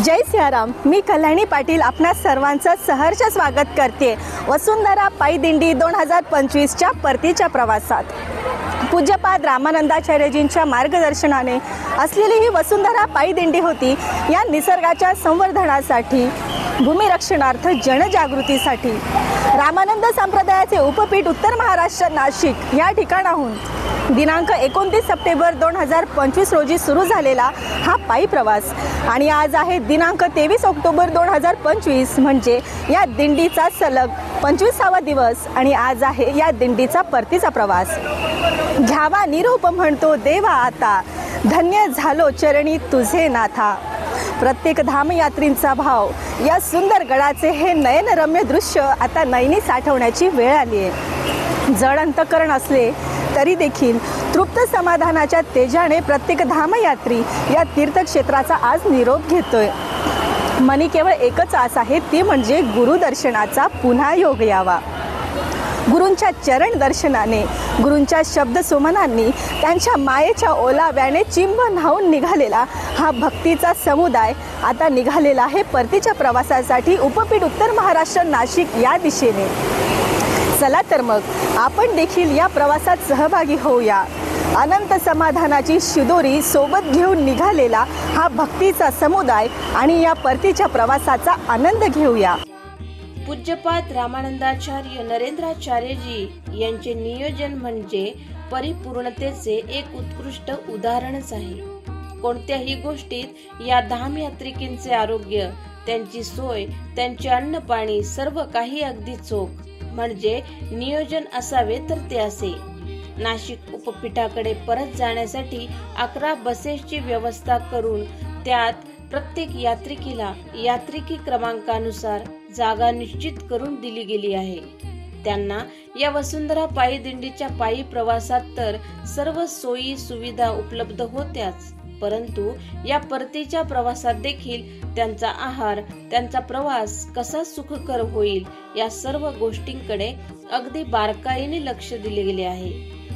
जय सियाराम। मी कल्याणी पाटील आपणा सर्वांचं सहर्ष स्वागत करते वसुंधरा पायी दिंडी 2025च्या परतीच्या प्रवासात। पूज्यपाद रामानंदाचार्यजींच्या मार्गदर्शनाने असलेली ही वसुंधरा पायी दिंडी होती। या निसर्गाच्या संवर्धनासाठी, भूमिरक्षणार्थ, जनजागृतीसाठी रामानंद संप्रदायाचे उपपीठ उत्तर महाराष्ट्र नाशिक या ठिकाणाहून दिनांक 29 सप्टेंबर 2025 रोजी सुरू झालेला हा पायी प्रवास आणि आज आहे दिनांक 23 ऑक्टोबर 2025, म्हणजे या दिंडीचा सलग 25वा दिवस आणि आज आहे या दिंडीचा परतीचा प्रवास। घ्यावा निरोप म्हणतो देवा आता, धन्य झालो चरणी तुझे नाथा। प्रत्येक धामयात्रींचा भाव, या सुंदर गडाचे हे नयनरम्य दृश्य आता नयनी साठवण्याची वेळ आली आहे। जड अंतकरण असले तरी देखील तृप्त समाधानाच्या तेजाने प्रत्येक धामयात्री या तीर्थक्षेत्राचा आज निरोप घेतोय। मनी केवळ एकच आस आहे, ती म्हणजे गुरुदर्शनाचा पुन्हा योग यावा। गुरूंच्या चरण दर्शनाने, गुरूंच्या शब्द सुमनांनी, त्यांच्या मायेच्या ओलाव्याने चिंब न्हावून निघालेला हा भक्तीचा समुदाय आता निघालेला आहे परतीच्या प्रवासासाठी उपपीठ उत्तर महाराष्ट्र नाशिक या दिशेने। चला तर मग आपण देखील या प्रवासात सहभागी होऊया। अनंत समाधानाची शिदोरी सोबत घेऊन निघालेला हा भक्तीचा समुदाय आणि या परतीच्या प्रवासाचा आनंद घेऊया। पूज्यपाद रामानंदाचार्य नरेंद्राचार्यजी यांचे नियोजन म्हणजे परिपूर्णतेचे एक उत्कृष्ट उदाहरणच आहे। कोणत्याही गोष्टीत या धामयात्रिकांचे आरोग्य, त्यांची सोय, त्यांचे अन्न पाणी सर्व काही अगदी चोख, म्हणजे नियोजन असावे तर ते असे। नाशिक उपपीठाकडे परत जाण्यासाठी 11 बसेसची व्यवस्था करून त्यात प्रत्येक यात्रिकीला यात्रिकी क्रमांकानुसार जागा निश्चित करून दिली गेली आहे। त्यांना या वसुंधरा पायी दिंडीच्या पायी प्रवासात तर सर्व सोयी सुविधा उपलब्ध होत्याच, परंतु या परतीच्या प्रवासात देखील त्यांचा आहार, त्यांचा प्रवास कसा सुखकर होईल या सर्व गोष्टींकडे अगदी बारकाईने लक्ष दिले गेले आहे।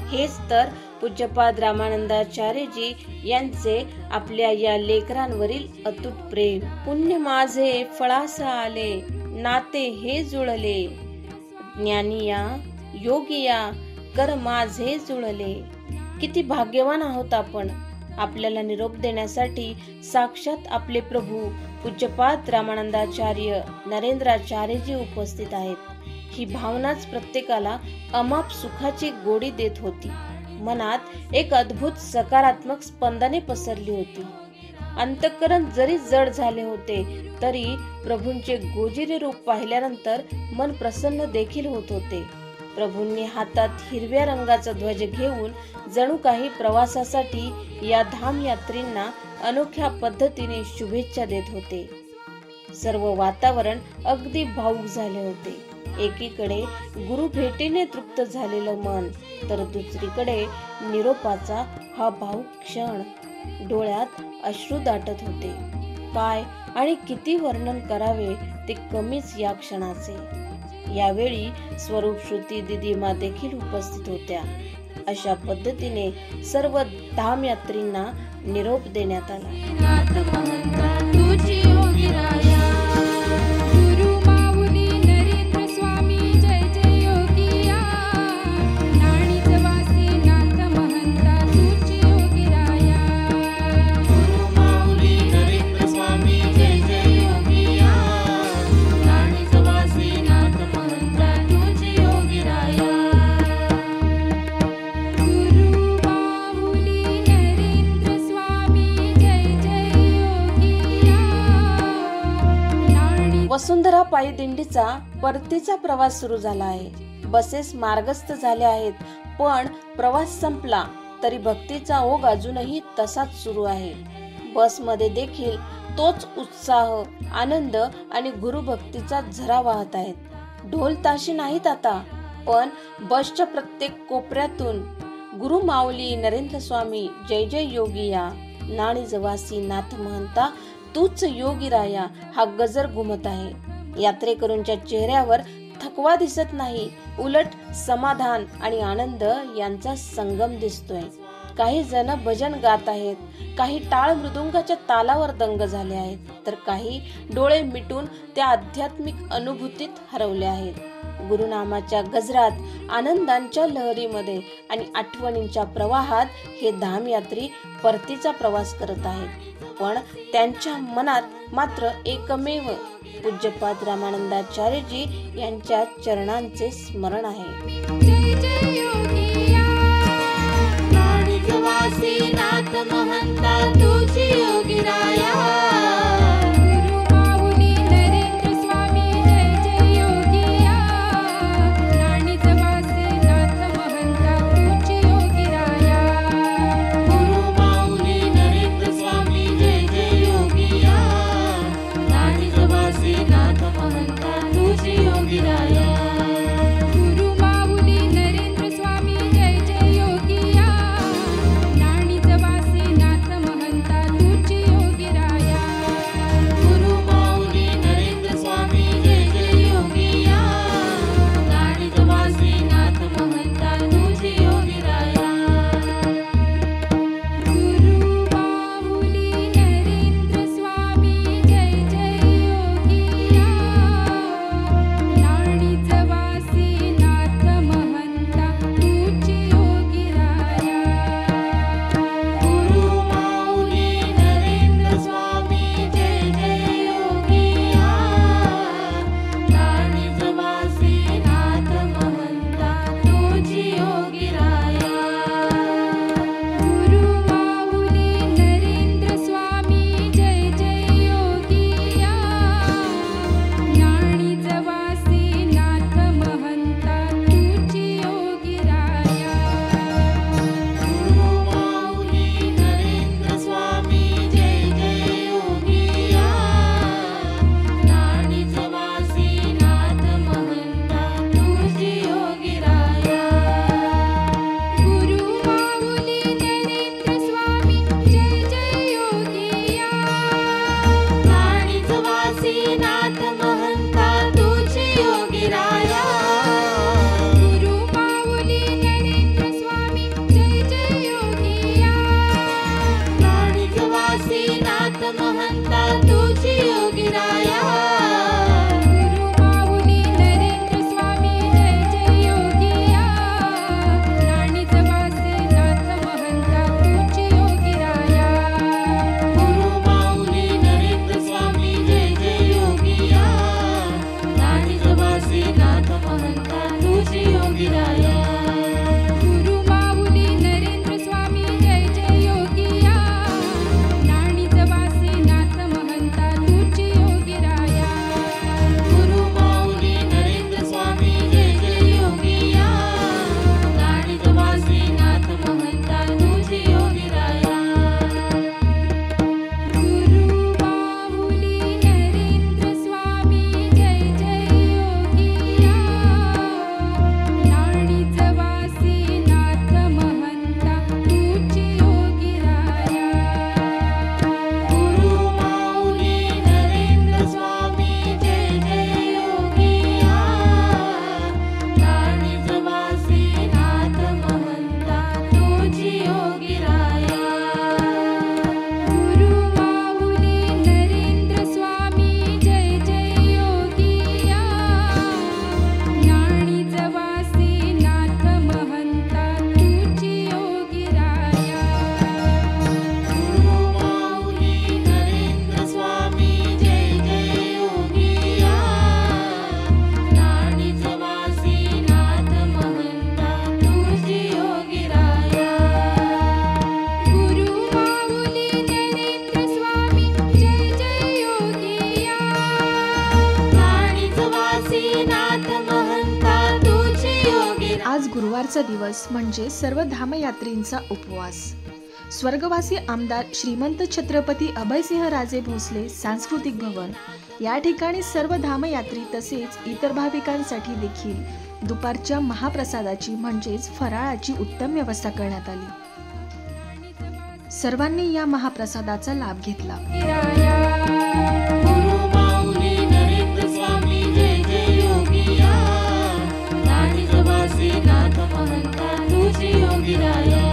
हेच तर पूज्यपाद रामानंदाचार्यजी यांचे आपल्या या लेकरांवरील अतूट प्रेम। पुण्य माझे फळासा आले, नाते हे जुळले, ज्ञानिया योगिया कर माझे जुळले। किती भाग्यवान आहोत आपण, आपल्याला निरोप देण्यासाठी साक्षात आपले प्रभू पूज्यपाद रामानंदाचार्य नरेंद्राचार्यजी उपस्थित आहेत। ही भावनाच प्रत्येकाला अमाप सुखाची गोडी देत होती। मनात एक अद्भुत सकारात्मक स्पंदने पसरली होती। अंतःकरण जरी जड झाले होते तरी प्रभूंचे गोजिरे रूप पाहिल्यानंतर मन प्रसन्न देखील होत होते। प्रभूंनी हातात हिरव्या रंगाचा ध्वज घेऊन जणू काही प्रवासासाठी या धामयात्रींना अनोख्या पद्धतीने शुभेच्छा देत होते। सर्व वातावरण अगदी भावुक झाले होते। एकीकडे गुरु भेटीने तृप्त झालेलं मन, तर दुसरीकडे निरोपाचा हा भावुक क्षण। डोळ्यात अश्रू दाटत होते। काय आणि किती वर्णन करावे ते कमीच या क्षणाचे। यावेळी स्वरूप श्रुती दिदीमा देखील उपस्थित होत्या। अशा पद्धतीने सर्व धामयात्रींना निरोप देण्यात आला। वसुंधरा पायी दिंडीचा परतीचा प्रवास सुरू झाला आहे। बसेस मार्गस्थ झाल्या आहेत, पण प्रवास संपला तरी भक्तीचा ओघ अजूनही तसाच सुरू आहे। बसमध्ये देखील तोच उत्साह, आनंद आणि गुरुभक्तीचा झरा वाहत आहेत। ढोल ताशे नाहीत आता, पण बसच्या प्रत्येक कोपऱ्यातून गुरु माऊली नरेंद्र स्वामी जय जय योगिया, नाणी जवासी नाथ महंता तूच योगी राया हा गजर घुमत आहे। यात्रेकरूंच्या चेहऱ्यावर थकवा दिसत नाही, उलट समाधान आणि आनंद यांचा संगम दिसतोय। काही जण भजन गात आहेत, काही टाळ मृदुंगाच्या तालावर दंग झाले आहेत, तर काही डोळे मिटून त्या आध्यात्मिक अनुभूतीत हरवले आहेत. गुरुनामाच्या गजरात, आनंदांच्या लहरीमध्ये आणि आठवणींच्या प्रवाहात हे धामयात्री परतीचा प्रवास करत आहेत. पण त्यांच्या मनात मात्र एकमेव पूज्यपाद रामानंदाचार्यजी यांच्या चरणांचे स्मरण आहे. नाथ महंता तुझी योगीराया, गुरु माऊली नरेंद्र स्वामी जय जय योगिया. राणीच वासे नाथ महंता तुझी योगीराया, गुरु माऊली नरेंद्र स्वामी जय जय योगिया. राणीच वासे नाथ महंता तुझी योगीराया. आज गुरुवारचा दिवस म्हणजे सर्व धामयात्रींचा उपवास. स्वर्गवासी आमदार श्रीमंत छत्रपती अभयसिंह राजे भोसले सांस्कृतिक भवन या ठिकाणी सर्व धामयात्री तसेच इतर भाविकांसाठी देखील दुपारच्या महाप्रसादाची म्हणजेच फराळाची उत्तम व्यवस्था करण्यात आली. सर्वांनी या महाप्रसादाचा लाभ घेतला. नाथ महंता तुझी योगीराया.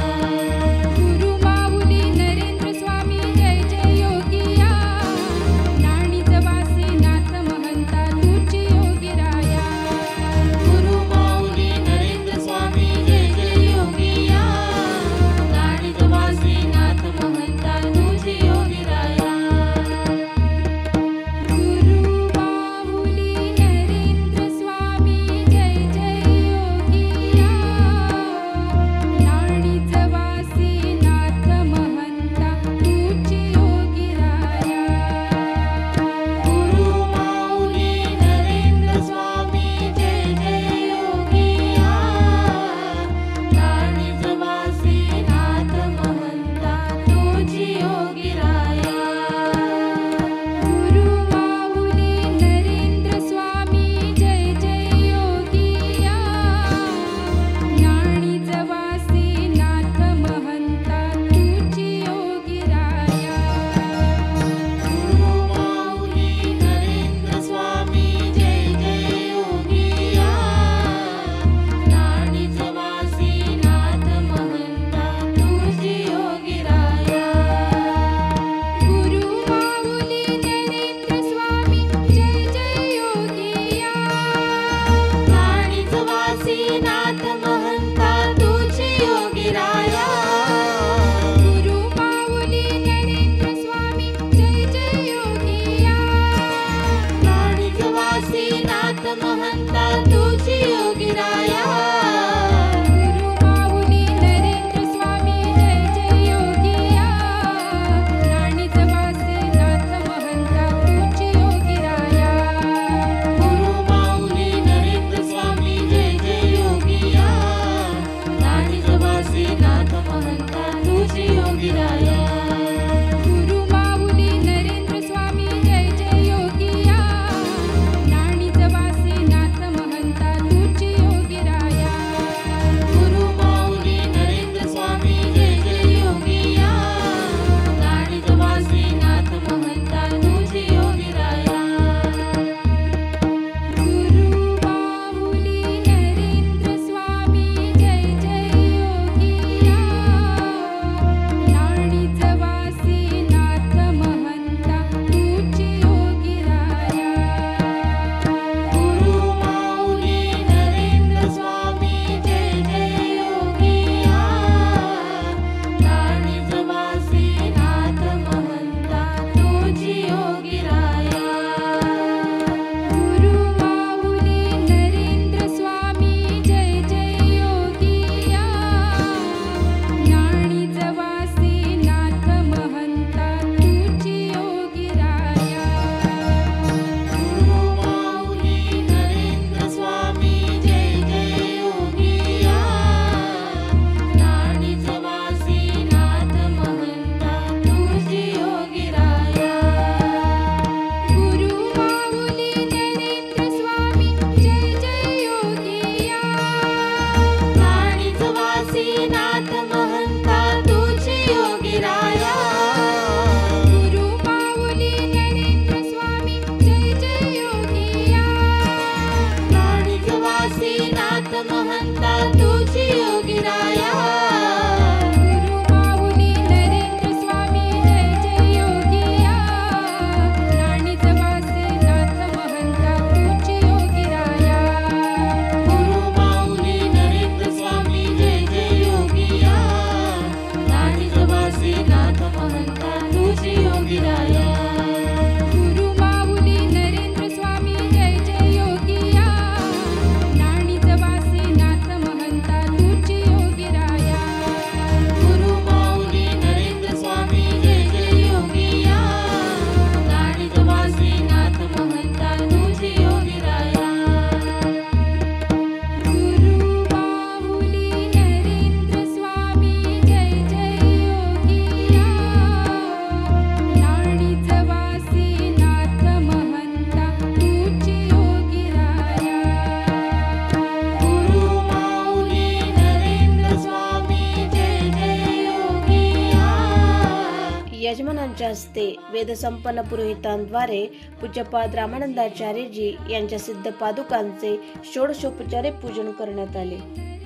विराजमानांच्या हस्ते वेदसंपन्न पुरोहितांद्वारे पूज्यपाद रामानंदाचार्यजी यांच्या सिद्ध पादुकांचे षोडशोपचारे पूजन करण्यात आले.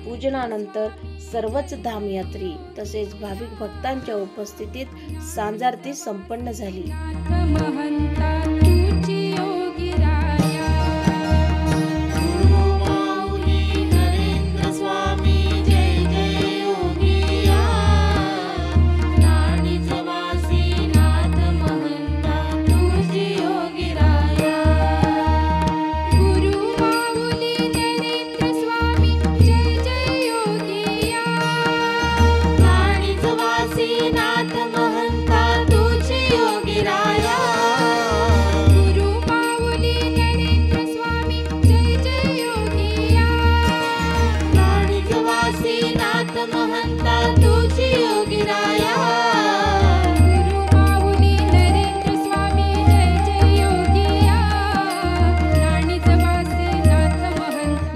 पूजनानंतर सर्वच धामयात्री तसेच भाविक भक्तांच्या उपस्थितीत सांजारती संपन्न झाली.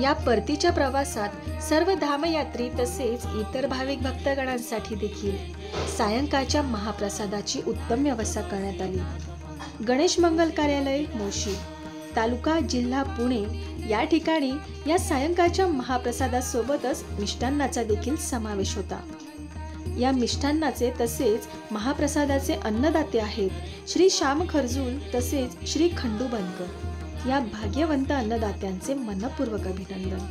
या परतीच्या प्रवासात सर्व धामयात्री तसेच इतर भाविक भक्तगणांसाठी देखील सायंकाळच्या महाप्रसादाची उत्तम व्यवस्था करण्यात आली. गणेश मंगल कार्यालय मोशी, तालुका जिल्हा पुणे या ठिकाणी या सायंकाळच्या महाप्रसादासोबतच मिष्टान्नाचा देखील समावेश होता. या मिष्टान्नाचे तसेच महाप्रसादाचे अन्नदाते आहेत श्री श्याम खरजूल तसेच श्री खंडू बनकर. या भाग्यवंत अन्नदात्यांचे मनपूर्वक अभिनंदन.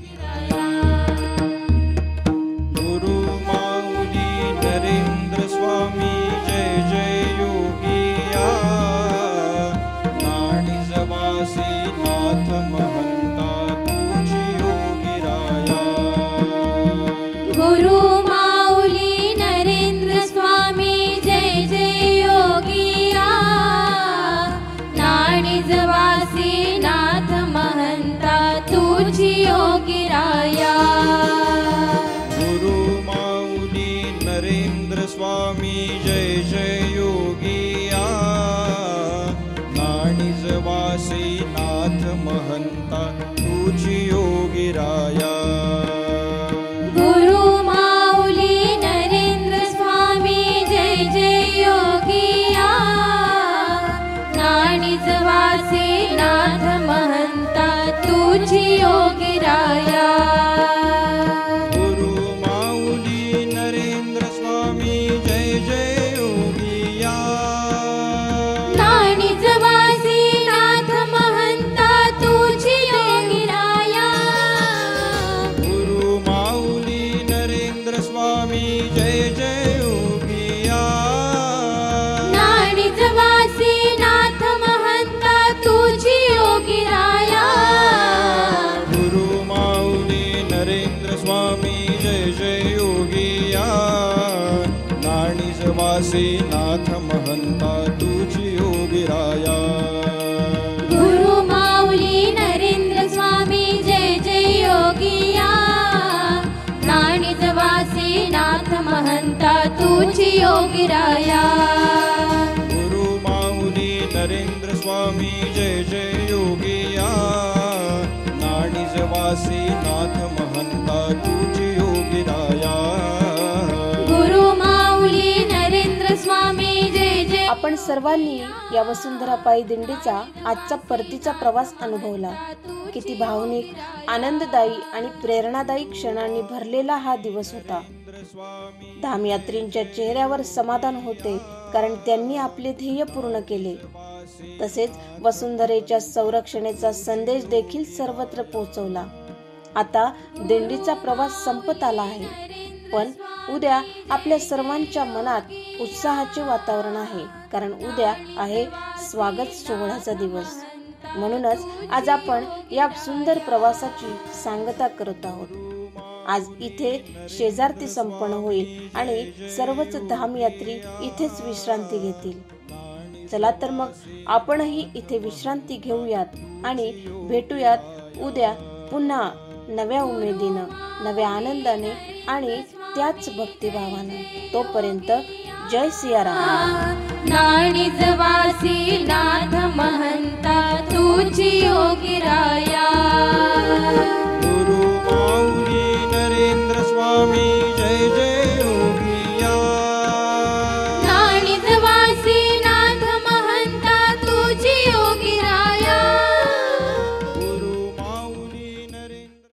गुरु माऊली नरेंद्र स्वामी जय जय योगिया, नाणीजवासी नाथ महंता तुझी योगिराया. गुरु माऊली नरेंद्र स्वामी जय जय योगिया, नाणीजवासी नाथ महंता तुझी योगिराया. गुरु माऊली नरेंद्र स्वामी जय जय योगिया, नाणीजवासी नाथ महंता तुझी योगिराया. गुरु माऊली नरेंद्र स्वामी जय जय योगिया, नाणीजवासी नाथ महंता तुझी योगिराया. गुरु माऊली नरेंद्र स्वामी जय जय योगिया, नाणीजवासी नाथ महंता तुझी योगिराया. गुरु माऊली नरेंद्र स्वामी जय जय योगिया, नाणीजवासी नाथ महंता तुझी योगिराया. गुरु माऊली नरेंद्र स्वामी जय जय योगिया, नाणीजवासी नाथ महंता तुझी योगिराया. गुरु माऊली नरेंद्र स्वामी जय जय योगिया, नाणीजवासी नाथ महंता तुझी योगिराया. गुरु माऊली नरेंद्र स्वामी जय जय योगिया, नाणीजवासी नाथ महंता तुझी योगिराया. गुरु माऊली नरेंद्र स्वामी जय जय. आपण सर्वांनी या वसुंधरा पायी दिंडीचा आजचा परतीचा प्रवास अनुभवला. किती भावनिक, आनंददायी आणि प्रेरणादायी क्षणांनी भरलेला हा दिवस होता. धामयात्रींच्या चेहऱ्यावर समाधान होते, कारण त्यांनी आपले ध्येय पूर्ण केले. तसेच वसुंधरेच्या संरक्षणेचा संदेश देखील सर्वत्र पोहोचवला. आता दिंडीचा प्रवास संपत आला आहे, पण उद्या आपल्या सर्वांच्या मनात उत्साहाचे वातावरण आहे, कारण उद्या आहे स्वागत सोहळ्याचा दिवस. म्हणूनच आज आपण या सुंदर प्रवासाची सांगता करत आहोत. आज इथे शेजारती संपन्न होईल आणि सर्वच धामयात्री इथेच विश्रांती घेतील. चला तर मग आपणही इथे विश्रांती घेऊयात आणि भेटूयात उद्या पुन्हा नव्या उमेदीनं, नव्या आनंदाने आणि त्याच भक्तिभावानं. तोपर्यंत जय सियाराम. नाणीजवासी नाथ महंता तुझी योगिराया.